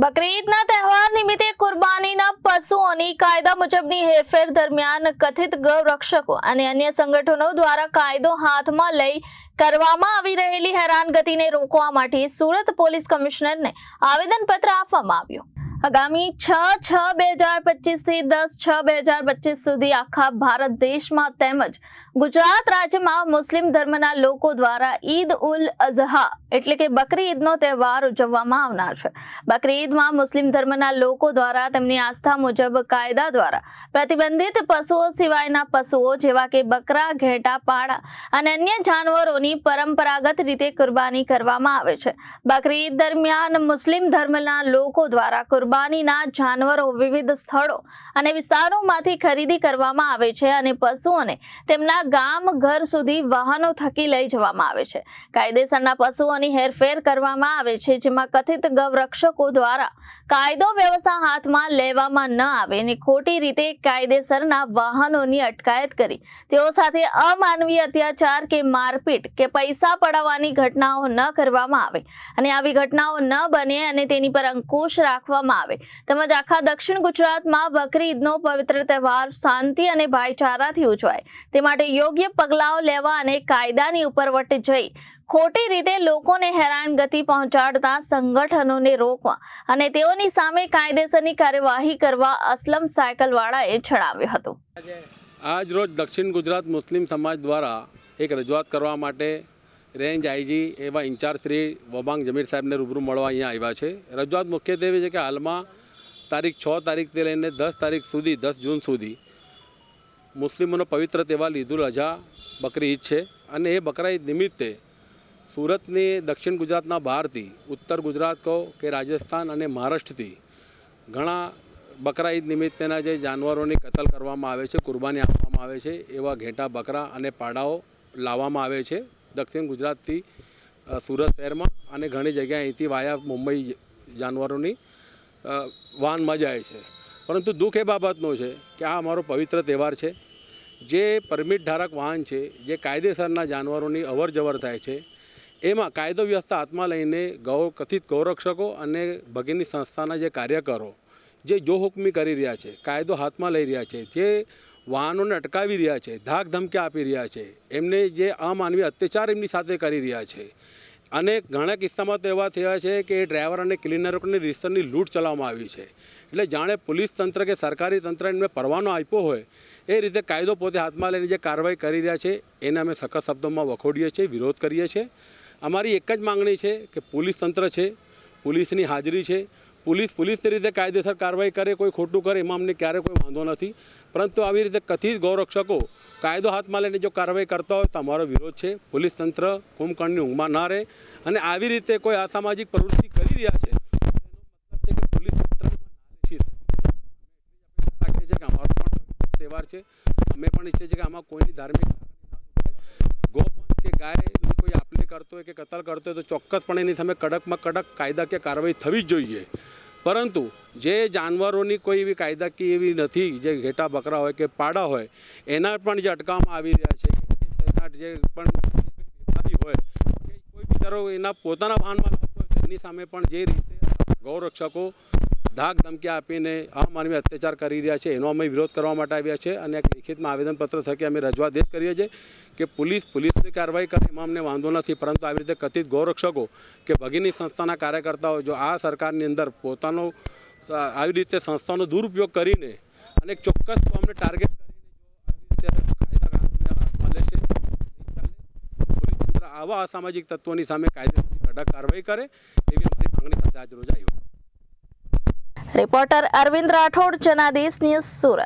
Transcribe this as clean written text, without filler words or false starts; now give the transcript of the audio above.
બકરીદના તહેવાર નિમિત્તે કુરબાનીના પશુઓની કાયદા મુજબની હેરફેર દરમિયાન કથિત ગૌરક્ષકો અને અન્ય સંગઠનો દ્વારા કાયદો હાથમાં લઈ કરવામાં આવી રહેલી હેરાનગતિને રોકવા માટે સુરત પોલીસ કમિશનરને આવેદનપત્ર આપવામાં આવ્યું। આગામી 6/6/2025 થી 10/6/2025 સુધી આખા ભારત દેશમાં તેમજ ગુજરાત રાજ્યમાં મુસ્લિમ ધર્મના લોકો દ્વારા ઈદ ઉલ અઝહા એટલે કે બકરી ઈદનો તહેવાર ઉજવવામાં આવનાર છે। બકરી ઈદમાં મુસ્લિમ ધર્મના લોકો દ્વારા તેમની આસ્થા મુજબ કાયદા દ્વારા પ્રતિબંધિત પશુઓ સિવાયના પશુઓ જેવા કે બકરા, ઘેટા, પાડા અને અન્ય જાનવરોની પરંપરાગત રીતે કુરબાની કરવામાં આવે છે। બકરી ઈદ દરમિયાન મુસ્લિમ ધર્મના લોકો દ્વારા કુરબાનીના જાનવરો વિવિધ સ્થળો અને વિસ્તારોમાંથી ખરીદી કરવામાં આવે છે અને પશુઓને તેમના ગામ ઘર સુધી વાહનો થકી લઈ જવામાં આવે છે। કાયદેસરના પશુઓની હેરફેર કરવામાં આવે છે, જેમાં કથિત ગૌરક્ષકો દ્વારા કાયદો વ્યવસ્થા હાથમાં લેવામાં ન આવે અને ખોટી રીતે કાયદેસરના વાહનોની અટકાયત કરી તેઓ સાથે અમાનવીય અત્યાચાર કે મારપીટ કે પૈસા પડાવવાની ઘટનાઓ ન કરવામાં આવે અને આવી ઘટનાઓ ન બને અને તેની પર અંકુશ રાખવામાં આવે તેમજ આખા દક્ષિણ ગુજરાતમાં બકરી ઈદનો પવિત્ર તહેવાર શાંતિ અને ભાઈચારાથી ઉજવાય તે માટે યોગ્ય પગલાઓ લેવા અને કાયદાની ઉપરવટ જઈ ખોટી રીતે લોકોને હેરાનગતિ પહોંચાડતા સંગઠનોને રોકવા અને તેઓની સામે કાયદેસરની કાર્યવાહી કરવા અસલમ સાયકલવાળાએ જણાવ્યું હતું। આજ રોજ દક્ષિણ ગુજરાત મુસ્લિમ સમાજ દ્વારા એક રજૂઆત કરવા માટે રેન્જ આઈજી એવા ઇન્ચાર્જ શ્રી વબાંગ જમીર સાહેબને રૂબરૂ મળવા અહીંયા આવ્યા છે। રજૂઆત મુખ્યત્વે એવી છે કે હાલમાં તારીખ 6 તારીખથી લઈને 10 તારીખ સુધી 10 જૂન સુધી મુસ્લિમોનો પવિત્ર તહેવાર ઈદ ઉલ અઝહા બકરી ઈદ છે અને એ બકરા ઈદ નિમિત્તે સુરતની દક્ષિણ ગુજરાતના બહારથી ઉત્તર ગુજરાત કહો કે રાજસ્થાન અને મહારાષ્ટ્રથી ઘણા બકરા ઈદ નિમિત્તેના જે જાનવરોની કતલ કરવામાં આવે છે, કુરબાની આપવામાં આવે છે એવા ઘેટા, બકરા અને પાડાઓ લાવવામાં આવે છે દક્ષિણ ગુજરાતથી સુરત શહેરમાં અને ઘણી જગ્યાએ અહીંથી વાયા મુંબઈ જાનવરોની વાહનમાં જાય છે। પરંતુ દુઃખ એ બાબતનો છે કે આ અમારો પવિત્ર તહેવાર છે, જે પરમિટ ધારક વાહન છે, જે કાયદેસરના જાનવરોની અવર જવર થાય છે, એમાં કાયદો વ્યવસ્થા હાથમાં લઈને કથિત ગૌરક્ષકો અને ભગીની સંસ્થાના જે કાર્યકરો જે જો હુકમી કરી રહ્યા છે, કાયદો હાથમાં લઈ રહ્યા છે, જે વાહનોને અટકાવી રહ્યા છે, ધાક ધમકી આપી રહ્યા છે, એમને જે અમાનવીય અત્યાચાર એમની સાથે કરી રહ્યા છે અને ઘણા કિસ્સામાં તો એવા થયા છે કે ડ્રાઈવર અને ક્લીનરોની રિસ્તરની લૂંટ ચલાવવામાં આવી છે। એટલે જાણે પોલીસ તંત્ર કે સરકારી તંત્ર એમને પરવાનો આપ્યો હોય એ રીતે કાયદો પોતે હાથમાં લઈને જે કાર્યવાહી કરી રહ્યા છે એને અમે સખત શબ્દોમાં વખોડીએ છીએ, વિરોધ કરીએ છીએ। અમારી એક જ માંગણી છે કે પોલીસ તંત્ર છે, પોલીસની હાજરી છે, પોલીસની રીતે કાયદેસર કાર્યવાહી કરે, કોઈ ખોટું કરે એમાં અમને ક્યારે કોઈ વાંધો નથી, પરંતુ આવી રીતે કથિત ગૌરક્ષકો કાયદો હાથમાં લઈને જો કાર્યવાહી કરતા હોય તો અમારો વિરોધ છે। પોલીસ તંત્ર કુંભકર્ણની ઊંઘમાં ના રહે અને આવી રીતે કોઈ અસામાજિક પ્રવૃત્તિ કરી રહ્યા છે એનો મતલબ છે કે પોલીસ તંત્ર રાખીએ છીએ કે અમારો પણ તહેવાર છે, અમે પણ ઈચ્છીએ છીએ કે આમાં કોઈની ધાર્મિક ગોવંશ કે ગાયની કોઈ આપલે કરતો હોય કે કતલ કરતો હોય તો ચોક્કસપણે એની સામે કડકમાં કડક કાયદાકીય કાર્યવાહી થવી જ જોઈએ। પરંતુ જે જાનવરોની કોઈ એવી કાયદાકીય એવી નથી, જે ઘેટા, બકરા હોય કે પાડા હોય એના પણ જે અટકાવવામાં આવી રહ્યા છે, એના જે પણ વેપારી હોય કે કોઈ બિચારો એના પોતાના વાહનમાં લાવતો હોય એની સામે પણ જે રીતે ગૌરક્ષકો ધાક ધમકી આપીને અમાનવીય અત્યાચાર કરી રહ્યા છે એનો અમે વિરોધ કરવા માટે આવ્યા છે અને એક લિખિતમાં આવેદનપત્ર થકી અમે રજૂઆત એ જ કરીએ છીએ કે પોલીસની કાર્યવાહી કરે એમાં અમને વાંધો નથી, પરંતુ આવી રીતે કથિત ગૌરક્ષકો કે ભગીની સંસ્થાના કાર્યકર્તાઓ જો આ સરકારની અંદર પોતાનો આવી રીતે સંસ્થાનો દુરુપયોગ કરીને અને એક ચોક્કસ કોમને ટાર્ગેટ કરીને જો આવી રીતે કાયદા હાથમાં લે છે, પોલીસ તંત્ર આવા અસામાજિક તત્વોની સામે કાયદેસરની કડક કાર્યવાહી કરે એવી અમારી માંગણી સાથે આજ રોજ આવી। Reporter Arvind Rathod, Janadesh news, Surat.